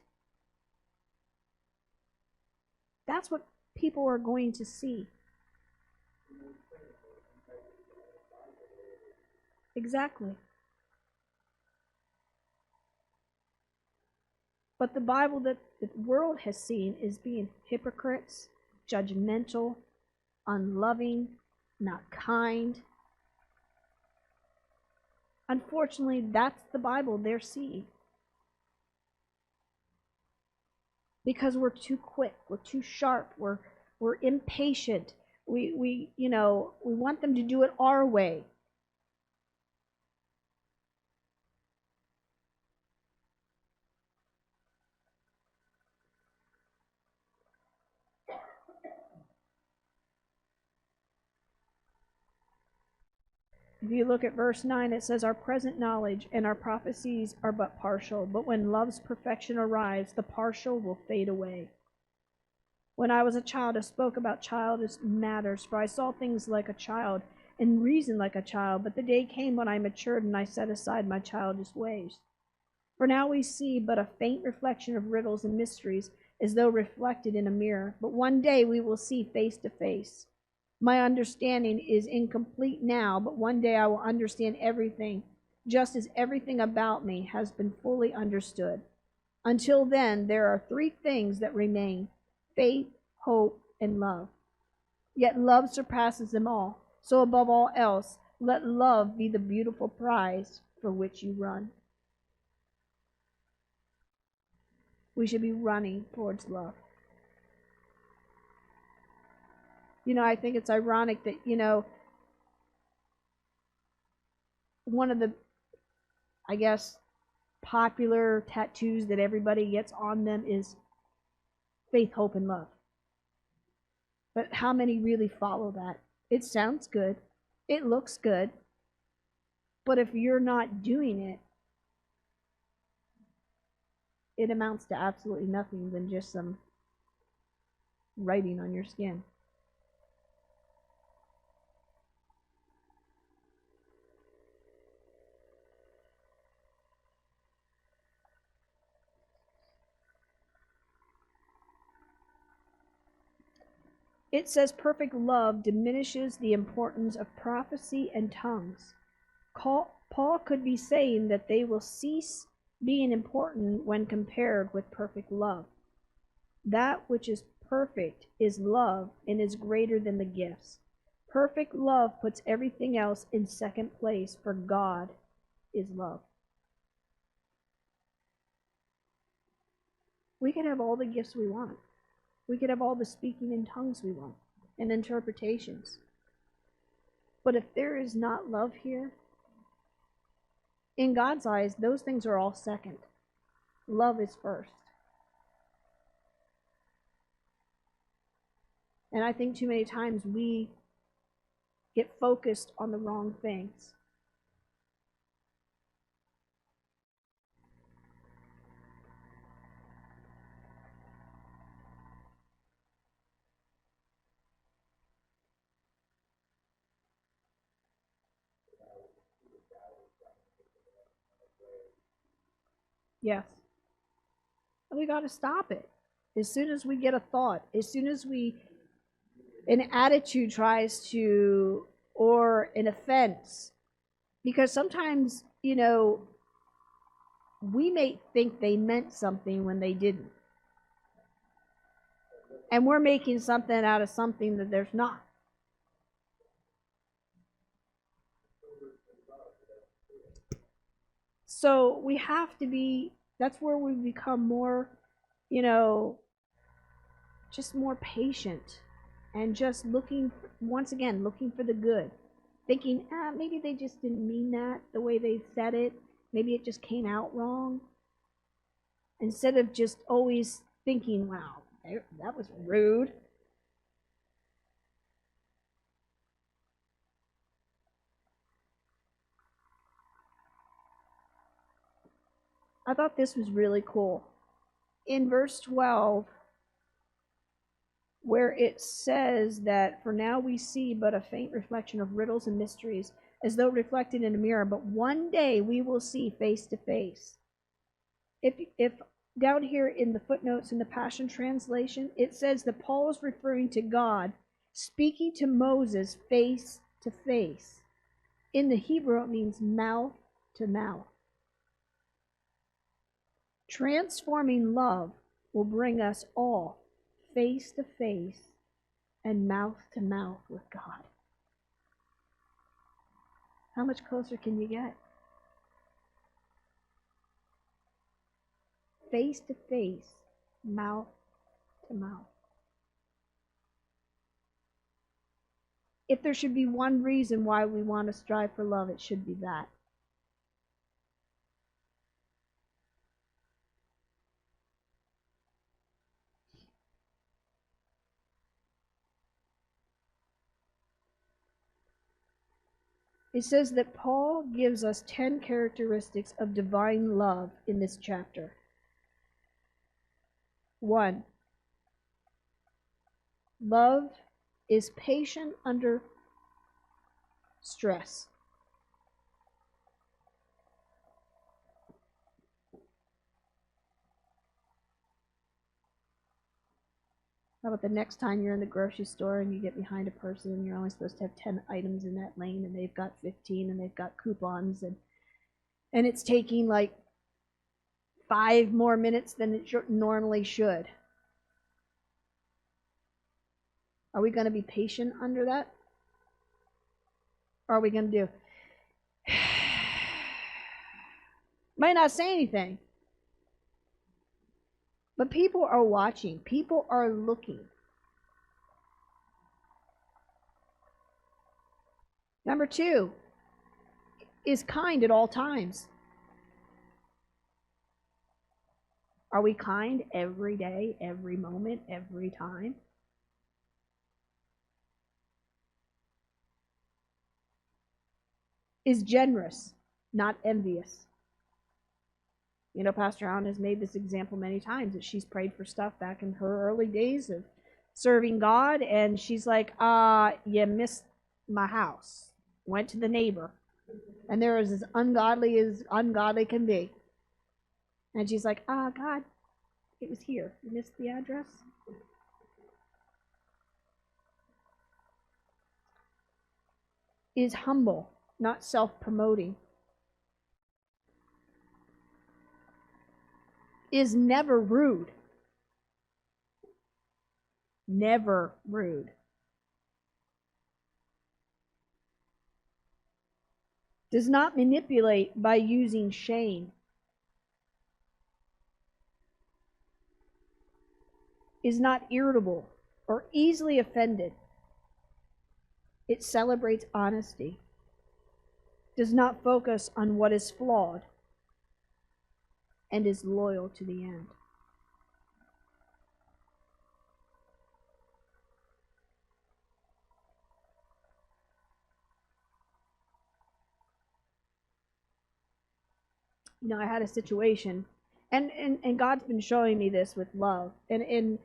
That's what people are going to see. Exactly. But the Bible that the world has seen is being hypocrites, judgmental, unloving, not kind. Unfortunately, that's the Bible they're seeing. Because we're too quick, we're too sharp, we're impatient. We want them to do it our way. If you look at verse 9, it says, our present knowledge and our prophecies are but partial, but when love's perfection arrives, the partial will fade away. When I was a child, I spoke about childish matters, for I saw things like a child and reasoned like a child, but the day came when I matured and I set aside my childish ways. For now we see but a faint reflection of riddles and mysteries, as though reflected in a mirror, but one day we will see face to face. My understanding is incomplete now, but one day I will understand everything, just as everything about me has been fully understood. Until then, there are 3 things that remain: faith, hope, and love. Yet love surpasses them all. So above all else, let love be the beautiful prize for which you run. We should be running towards love. I think it's ironic that, one of the, I guess, popular tattoos that everybody gets on them is faith, hope, and love. But how many really follow that? It sounds good. It looks good. But if you're not doing it, it amounts to absolutely nothing than just some writing on your skin. It says perfect love diminishes the importance of prophecy and tongues. Paul could be saying that they will cease being important when compared with perfect love. That which is perfect is love and is greater than the gifts. Perfect love puts everything else in second place, for God is love. We could have all the gifts we want. We could have all the speaking in tongues we want and interpretations. But if there is not love here, in God's eyes, those things are all second. Love is first. And I think too many times we get focused on the wrong things. Yes. We got to stop it. As soon as we get a thought, as soon as an attitude tries to, or an offense, because sometimes, we may think they meant something when they didn't. And we're making something out of something that there's not. So we have to be, that's where we become more, just more patient and just looking, once again, looking for the good. Thinking, maybe they just didn't mean that the way they said it. Maybe it just came out wrong. Instead of just always thinking, wow, that was rude. I thought this was really cool. In verse 12, where it says that for now we see but a faint reflection of riddles and mysteries, as though reflected in a mirror, but one day we will see face to face. If down here in the footnotes in the Passion Translation, it says that Paul is referring to God speaking to Moses face to face. In the Hebrew, it means mouth to mouth. Transforming love will bring us all face to face and mouth to mouth with God. How much closer can you get? Face to face, mouth to mouth. If there should be one reason why we want to strive for love, it should be that. It says that Paul gives us 10 characteristics of divine love in this chapter. 1. Love is patient under stress. How about the next time you're in the grocery store and you get behind a person and you're only supposed to have 10 items in that lane and they've got 15 and they've got coupons and it's taking like 5 more minutes than it normally should. Are we going to be patient under that? Or are we going to do? Might not say anything. But people are watching. People are looking. Number 2 is kind at all times. Are we kind every day, every moment, every time? Is generous, not envious. Pastor Allen has made this example many times that she's prayed for stuff back in her early days of serving God, and she's like, you missed my house. Went to the neighbor, and they're as ungodly can be. And she's like, God, it was here. You missed the address? Is humble, not self-promoting. Is never rude. Never rude. does not manipulate by using shame, is not irritable or easily offended. It celebrates honesty, does not focus on what is flawed, and is loyal to the end. I had a situation, and God's been showing me this with love. And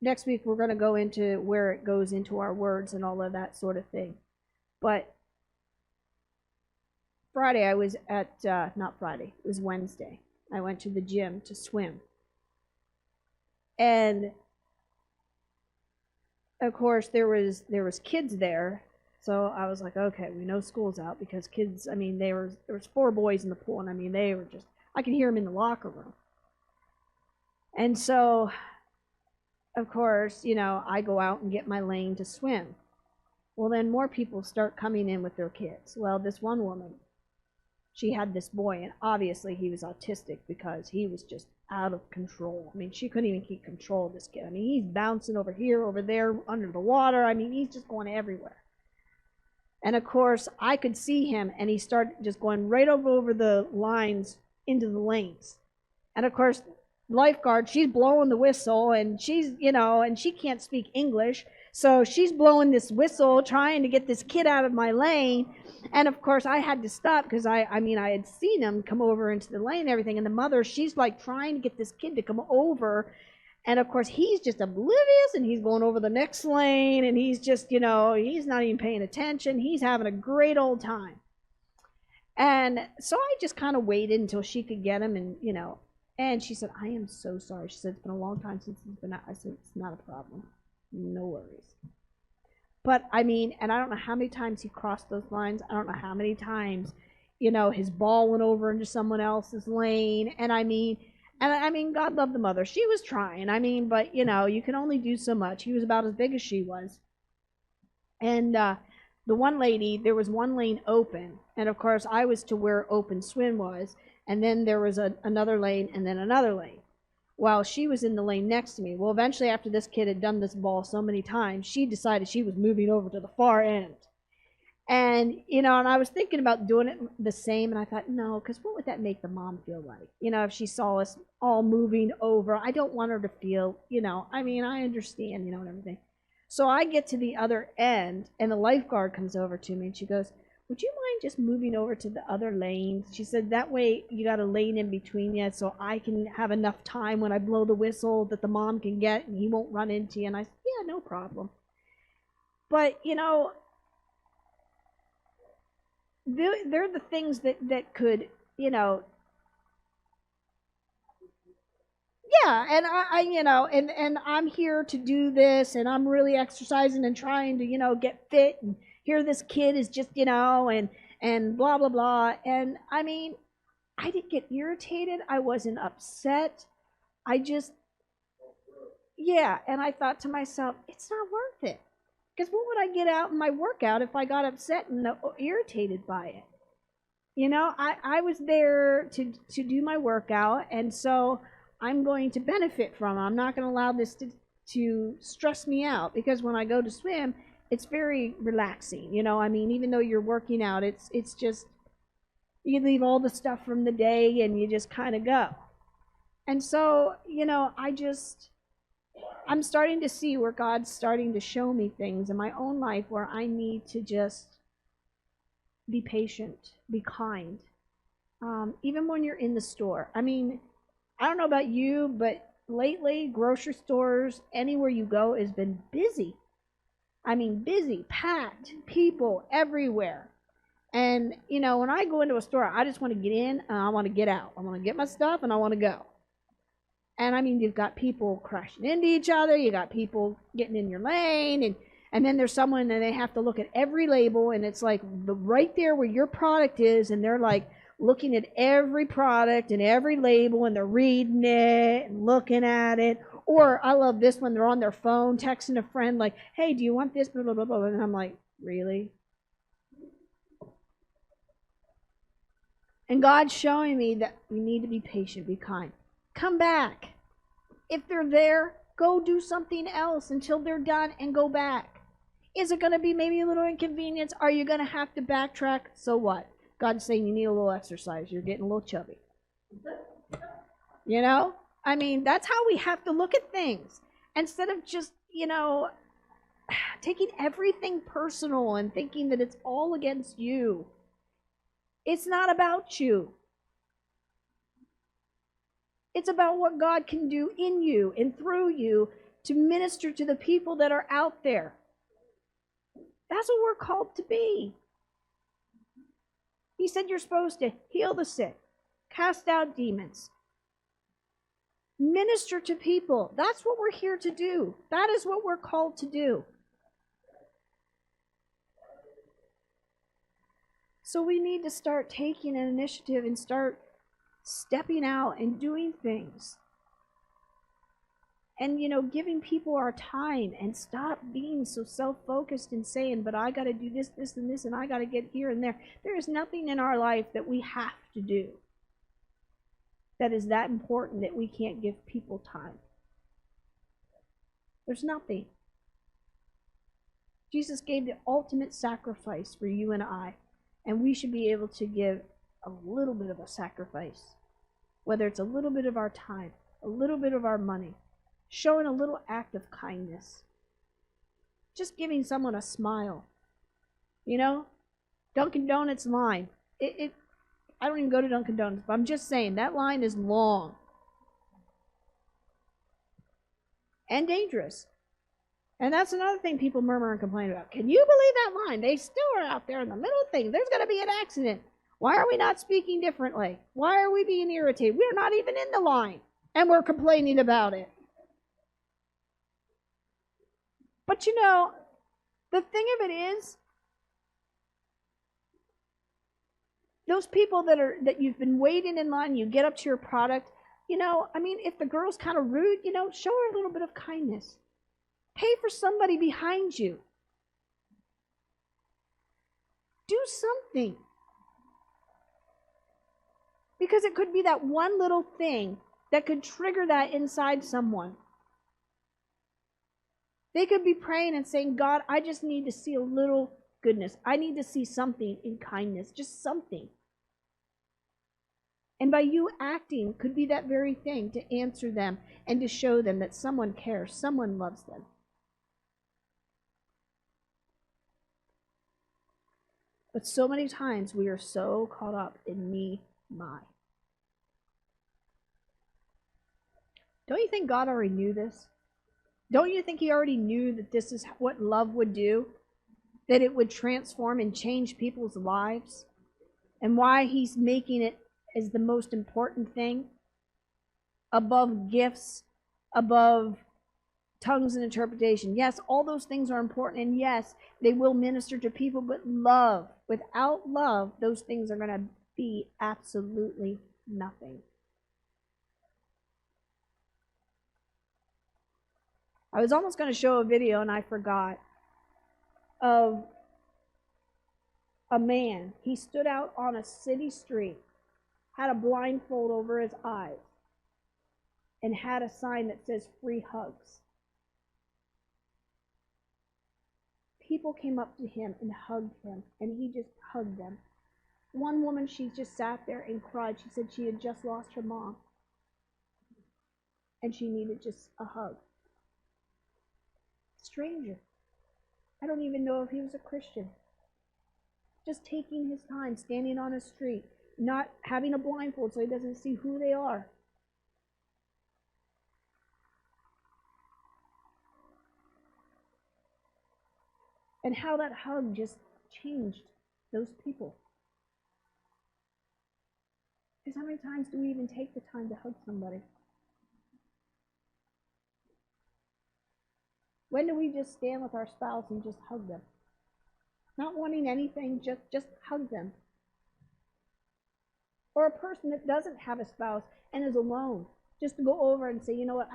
next week we're going to go into where it goes into our words and all of that sort of thing. But Friday I was at, not Friday, it was Wednesday. I went to the gym to swim. And of course there was kids there. So I was like, okay, we know school's out, because kids, there was 4 boys in the pool, and they were just, I could hear them in the locker room. And so, of course, I go out and get my lane to swim. Well, then more people start coming in with their kids. Well, this one woman, she had this boy, and obviously he was autistic, because he was just out of control. She couldn't even keep control of this kid. He's bouncing over here, over there, under the water. He's just going everywhere. And of course, I could see him, and he started just going right over the lines into the lanes. And of course, lifeguard, she's blowing the whistle, and she's, and she can't speak English. So she's blowing this whistle, trying to get this kid out of my lane. And of course, I had to stop, because I had seen him come over into the lane and everything. And the mother, she's like trying to get this kid to come over. And of course, he's just oblivious, and he's going over the next lane, and he's just, he's not even paying attention. He's having a great old time. And so I just kind of waited until she could get him, and she said, I am so sorry. She said, it's been a long time since he's been out. I said, it's not a problem. No worries. But, and I don't know how many times he crossed those lines. I don't know how many times, his ball went over into someone else's lane. And God love the mother. She was trying. But, you can only do so much. He was about as big as she was. And the one lady, there was one lane open. And, of course, I was to where open swim was. And then there was another lane, and then another lane. While she was in the lane next to me. Well, eventually, after this kid had done this ball so many times, she decided she was moving over to the far end. And, and I was thinking about doing it the same, and I thought, no, because what would that make the mom feel like? If she saw us all moving over, I don't want her to feel, I understand, and everything. So I get to the other end, and the lifeguard comes over to me, and she goes, would you mind just moving over to the other lane? She said, that way you got a lane in between you, so I can have enough time when I blow the whistle that the mom can get, and he won't run into you. And I said, yeah, no problem. But, they're the things that could, yeah, and and I'm here to do this, and I'm really exercising and trying to, get fit, and here this kid is just, and blah, blah, blah. And I didn't get irritated. I wasn't upset. I just, yeah. And I thought to myself, it's not worth it. Because what would I get out in my workout if I got upset and irritated by it? I was there to do my workout, and so I'm going to benefit from it. I'm not going to allow this to stress me out, because when I go to swim, it's very relaxing, even though you're working out, it's just, you leave all the stuff from the day and you just kind of go. And so, I'm starting to see where God's starting to show me things in my own life where I need to just be patient, be kind. Even when you're in the store. I don't know about you, but lately, grocery stores, anywhere you go, has been busy. Busy, packed, people everywhere. And, when I go into a store, I just want to get in and I want to get out. I want to get my stuff and I want to go. And, you've got people crashing into each other. You got people getting in your lane. And then there's someone and they have to look at every label. And it's like right there where your product is. And they're like looking at every product and every label. And they're reading it and looking at it. Or I love this when they're on their phone texting a friend like, hey, do you want this? Blah, blah, blah, blah. And I'm like, really? And God's showing me that we need to be patient, be kind. Come back. If they're there, go do something else until they're done and go back. Is it going to be maybe a little inconvenience? Are you going to have to backtrack? So what? God's saying you need a little exercise. You're getting a little chubby. You know? I mean, that's how we have to look at things. Instead of just, taking everything personal and thinking that it's all against you. It's not about you. It's about what God can do in you and through you to minister to the people that are out there. That's what we're called to be. He said you're supposed to heal the sick, cast out demons, minister to people. That's what we're here to do. That is what we're called to do. So we need to start taking an initiative and start stepping out and doing things. And, giving people our time and stop being so self-focused and saying, but I got to do this, this, and this, and I got to get here and there. There is nothing in our life that we have to do that is that important that we can't give people time. There's nothing. Jesus gave the ultimate sacrifice for you and I, and we should be able to give a little bit of a sacrifice, whether it's a little bit of our time, a little bit of our money, showing a little act of kindness, just giving someone a smile. Dunkin' Donuts line. I don't even go to Dunkin' Donuts, but I'm just saying that line is long and dangerous. And that's another thing people murmur and complain about. Can you believe that line? They still are out there in the middle of things. There's going to be an accident. Why are we not speaking differently? Why are we being irritated? We're not even in the line, and we're complaining about it. But the thing of it is, those people that you've been waiting in line, you get up to your product, if the girl's kind of rude, show her a little bit of kindness. Pay for somebody behind you. Do something. Because it could be that one little thing that could trigger that inside someone. They could be praying and saying, God, I just need to see a little goodness. I need to see something in kindness, just something. And by you acting could be that very thing to answer them and to show them that someone cares, someone loves them. But so many times we are so caught up in me, my. Don't you think God already knew this? Don't you think he already knew that this is what love would do? That it would transform and change people's lives? And why he's making it as the most important thing? Above gifts, above tongues and interpretation. Yes, all those things are important, and yes, they will minister to people, but love, without love, those things are going to be absolutely nothing. I was almost going to show a video, and I forgot, of a man. He stood out on a city street, had a blindfold over his eyes, and had a sign that says free hugs. People came up to him and hugged him, and he just hugged them. One woman, she just sat there and cried. She said she had just lost her mom, and she needed just a hug. Stranger. I don't even know if he was a Christian. Just taking his time, standing on a street, not having a blindfold so he doesn't see who they are. And how that hug just changed those people. Because how many times do we even take the time to hug somebody? When do we just stand with our spouse and just hug them? Not wanting anything, just hug them. Or a person that doesn't have a spouse and is alone, just to go over and say, you know what,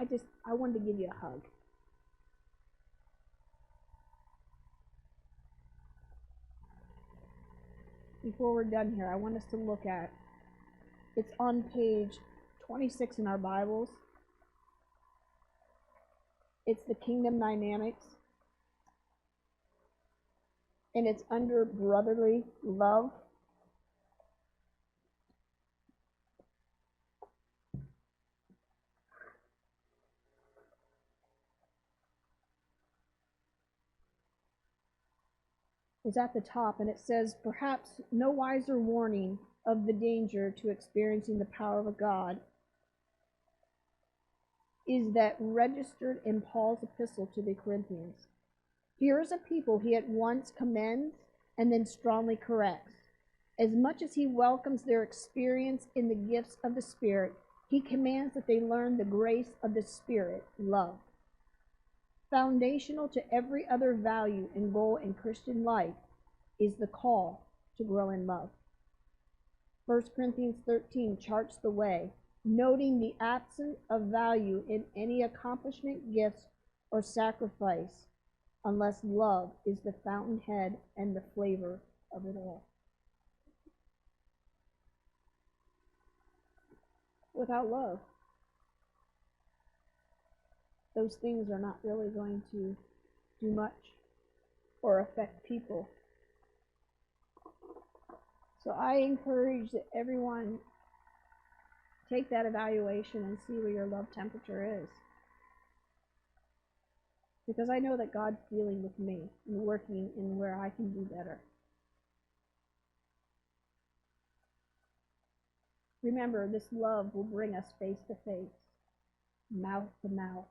I wanted to give you a hug. Before we're done here, I want us to look at It's on page 26 in our Bibles. It's the Kingdom Dynamics. And it's under brotherly love. Is at the top, and it says, perhaps no wiser warning of the danger to experiencing the power of a God is that registered in Paul's epistle to the Corinthians. Here is a people he at once commends and then strongly corrects. As much as he welcomes their experience in the gifts of the Spirit, he commands that they learn the grace of the Spirit, love. Foundational to every other value and goal in Christian life is the call to grow in love. 1 Corinthians 13 charts the way, noting the absence of value in any accomplishment, gifts, or sacrifice unless love is the fountainhead and the flavor of it all. Without love, those things are not really going to do much or affect people. So I encourage that everyone take that evaluation and see where your love temperature is. Because I know that God's dealing with me and working in where I can do better. Remember, this love will bring us face to face, mouth to mouth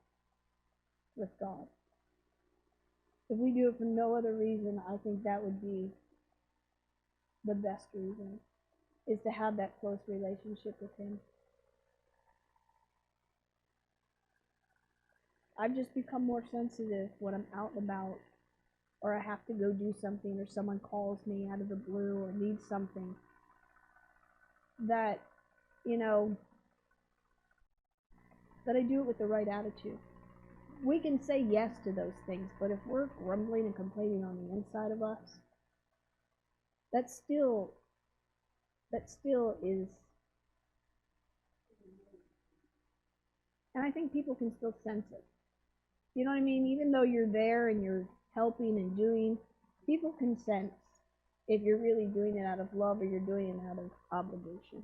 with God. If we do it for no other reason, I think that would be the best reason, is to have that close relationship with Him. I've just become more sensitive when I'm out and about, or I have to go do something, or someone calls me out of the blue or needs something, that, that I do it with the right attitude. We can say yes to those things, but if we're grumbling and complaining on the inside of us, that still is, and I think people can still sense it. You know what I mean? Even though you're there and you're helping and doing, people can sense if you're really doing it out of love or you're doing it out of obligation.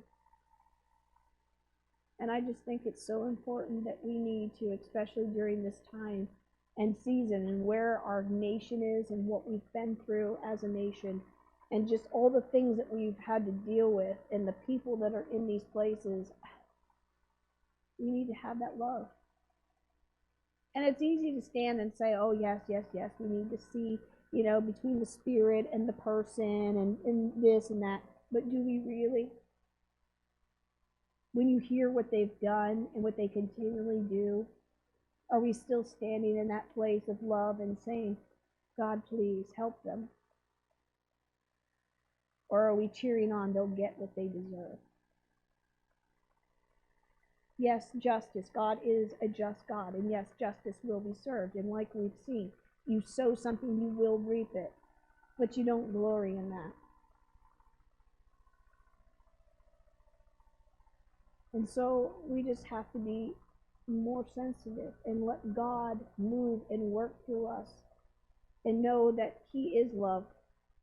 And I just think it's so important that we need to, especially during this time and season and where our nation is and what we've been through as a nation, and just all the things that we've had to deal with and the people that are in these places, we need to have that love. And it's easy to stand and say, oh, yes, yes, yes, we need to see, between the Spirit and the person and this and that. But do we really? When you hear what they've done and what they continually do, are we still standing in that place of love and saying, God, please help them? Or are we cheering on, they'll get what they deserve? Yes, justice. God is a just God. And yes, justice will be served. And like we've seen, you sow something, you will reap it. But you don't glory in that. And so we just have to be more sensitive and let God move and work through us and know that He is love,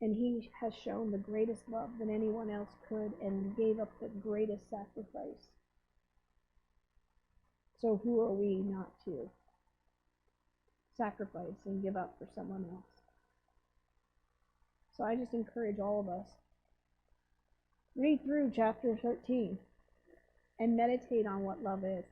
and He has shown the greatest love than anyone else could and gave up the greatest sacrifice. So who are we not to sacrifice and give up for someone else? So I just encourage all of us, read through chapter 13 and meditate on what love is.